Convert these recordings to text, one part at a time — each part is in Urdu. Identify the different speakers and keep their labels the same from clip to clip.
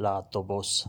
Speaker 1: l'autobus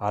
Speaker 1: ha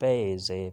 Speaker 1: paese।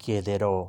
Speaker 1: chiederò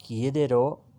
Speaker 1: chiederò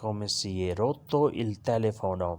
Speaker 1: come si è rotto il telefono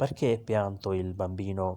Speaker 1: perché pianto il bambino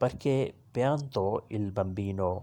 Speaker 1: perché pianto il bambino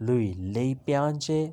Speaker 1: lei piange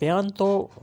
Speaker 1: pianto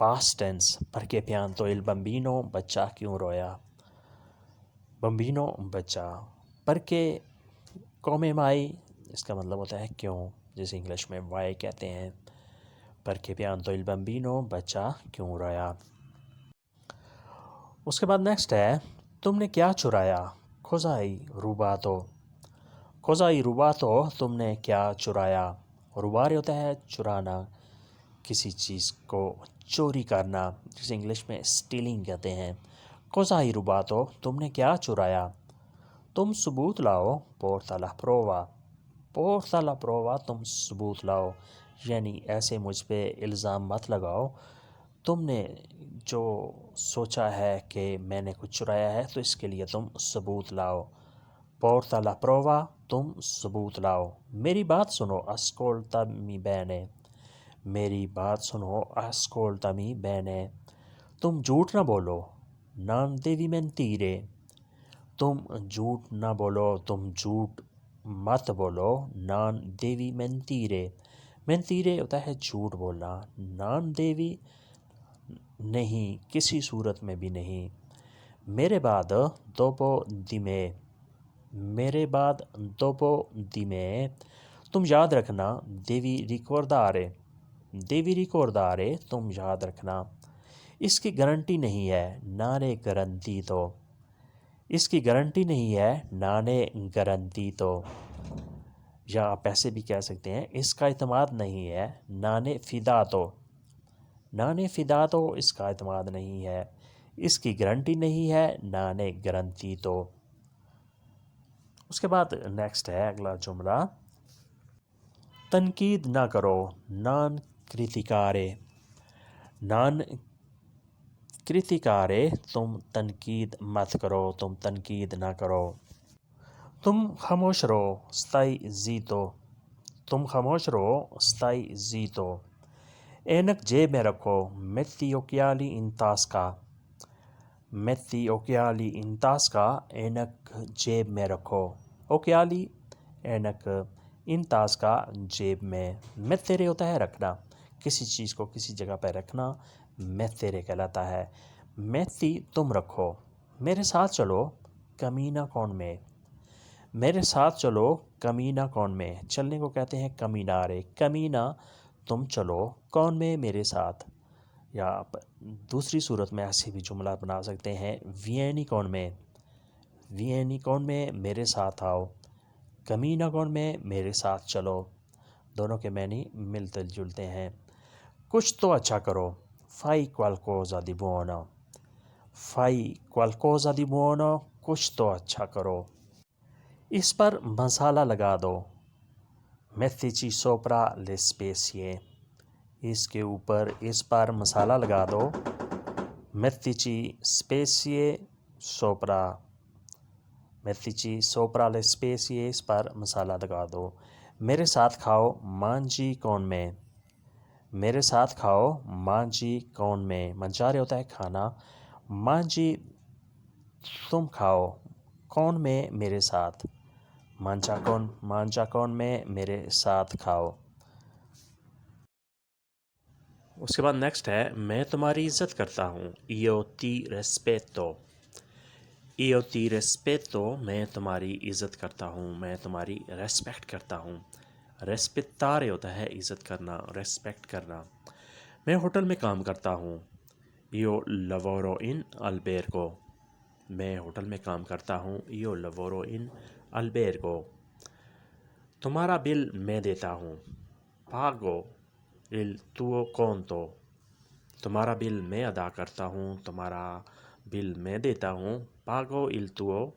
Speaker 1: past tense, perché pianto il bambino, بچہ کیوں رویا. بمبینو بچہ. perché come mai اس کا مطلب ہوتا ہے کیوں، جیسے انگلش میں وائی کہتے ہیں. perché pianto il bambino بچہ کیوں رویا. اس کے بعد نیکسٹ ہے تم نے کیا چرایا. cosa hai rubato. cosa hai rubato تم نے کیا چرایا. روبارے ہوتا ہے چرانا، کسی چیز کو چوری کرنا، جسے انگلش میں اسٹیلنگ کہتے ہیں. cosa hai rubato تم نے کیا چرایا. تم ثبوت لاؤ. porta la prova. porta la prova تم ثبوت لاؤ، یعنی ایسے مجھ پہ الزام مت لگاؤ. تم نے جو سوچا ہے کہ میں نے کچھ چرایا ہے تو اس کے لیے تم ثبوت لاؤ. porta la prova تم ثبوت لاؤ. میری بات سنو. ascoltami bene. میری بات سنو. ascoltami bene. تم جھوٹ نہ بولو. non devi mentire. تم جھوٹ نہ بولو، تم جھوٹ مت بولو. non devi mentire. mentire ہوتا ہے جھوٹ بولنا. non devi نہیں، کسی صورت میں بھی نہیں. میرے بعد dopo di me. میرے بعد dopo di me. تم یاد رکھنا. devi ricordare. devi ricordare تم یاد رکھنا. اس کی گارنٹی نہیں ہے. non è garantito. اس کی گارنٹی نہیں ہے. non è garantito. یا آپ ایسے بھی کہہ سکتے ہیں اس کا اعتماد نہیں ہے. non è fidato. non è fidato اس کا اعتماد نہیں ہے. اس کی گارنٹی نہیں ہے. non è garantito. اس کے بعد نیکسٹ ہے اگلا جملہ، تنقید نہ کرو. non criticare. non criticare تم تنقید مت کرو، تم تنقید نہ کرو. تم خاموش رہو. stai zitto. تم خاموش رہو. stai zitto. اینک جیب میں رکھو. metti occhiali in tasca. metti occhiali in tasca اینک جیب میں رکھو. occhiali اینک، in tasca جیب میں. mettere ہوتا ہے رکھنا، کسی چیز کو کسی جگہ پہ رکھنا mettere کہلاتا ہے. metti تم رکھو. میرے ساتھ چلو. cammina con me. میرے ساتھ چلو. cammina con me. چلنے کو کہتے ہیں camminare. cammina تم چلو. con me میرے ساتھ. یا آپ دوسری صورت میں ایسے بھی جملہ بنا سکتے ہیں vieni con me. vieni con me میرے ساتھ آؤ. cammina con me میرے ساتھ چلو. دونوں کے معنی ملتے جلتے ہیں. کچھ تو اچھا کرو. fai qualcosa di buono. fai qualcosa di buono کچھ تو اچھا کرو. اس پر مسالہ لگا دو. mettici sopra le spezie. اس کے اوپر، اس پر مسالہ لگا دو. mettici spezie sopra. mettici sopra le spezie اس پر مسالہ لگا دو. میرے ساتھ کھاؤ. mangi con me. میرے ساتھ کھاؤ. mangi con me. mangiare ہوتا ہے کھانا. mangi تم کھاؤ. con me میرے ساتھ. mangia con me میرے ساتھ کھاؤ. اس کے بعد نیکسٹ ہے میں تمہاری عزت کرتا ہوں. io ti rispetto. io ti rispetto میں تمہاری عزت کرتا ہوں، میں تمہاری ریسپیکٹ کرتا ہوں. ریسپیکٹارے ہوتا ہے عزت کرنا، ریسپیکٹ کرنا. میں ہوٹل میں کام کرتا ہوں. io lavoro in albergo. میں ہوٹل میں کام کرتا ہوں. io lavoro in albergo. تمہارا بل میں دیتا ہوں. pago il tuo conto. تمہارا بل میں ادا کرتا ہوں، تمہارا بل میں دیتا ہوں. pago il tuo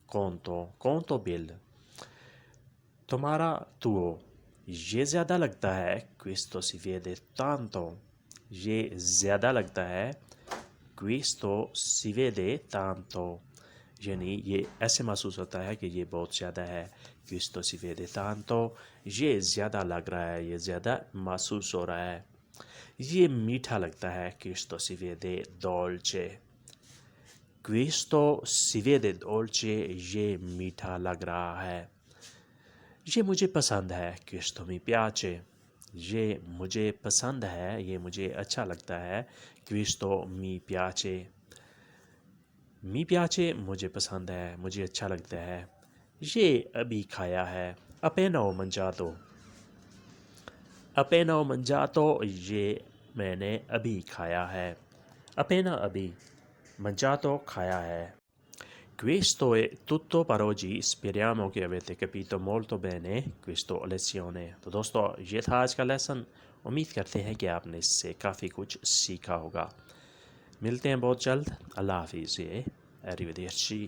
Speaker 1: conto. conto بل. تمہارا tuo یہ زیادہ لگتا ہے. questo si vede tanto. یہ زیادہ لگتا ہے. questo si vede tanto. یعنی یہ ایسے محسوس ہوتا ہے کہ یہ بہت زیادہ ہے. questo si vede tanto یہ زیادہ لگ رہا ہے، یہ زیادہ محسوس ہو رہا ہے. یہ میٹھا لگتا ہے. questo si vede dolce. questo si vede dolce یہ میٹھا لگ رہا ہے. یہ مجھے پسند ہے. questo mi piace. یہ مجھے پسند ہے، یہ مجھے اچھا لگتا ہے. questo mi piace. می پیاچے مجھے پسند ہے، مجھے اچھا لگتا ہے. یہ ابھی کھایا ہے. appena ho mangiato. appena ho mangiato یہ میں نے ابھی کھایا ہے. appena ابھی، mangiato کھایا ہے. Questo è tutto per oggi, speriamo che avete capito molto bene questa lezione. تو دوستو یہ تھا آج کا لیسن. امید کرتے ہیں کہ آپ نے اس سے کافی کچھ سیکھا ہوگا. ملتے ہیں بہت جلد. اللہ حافظ. Arrivederci.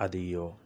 Speaker 1: Addio.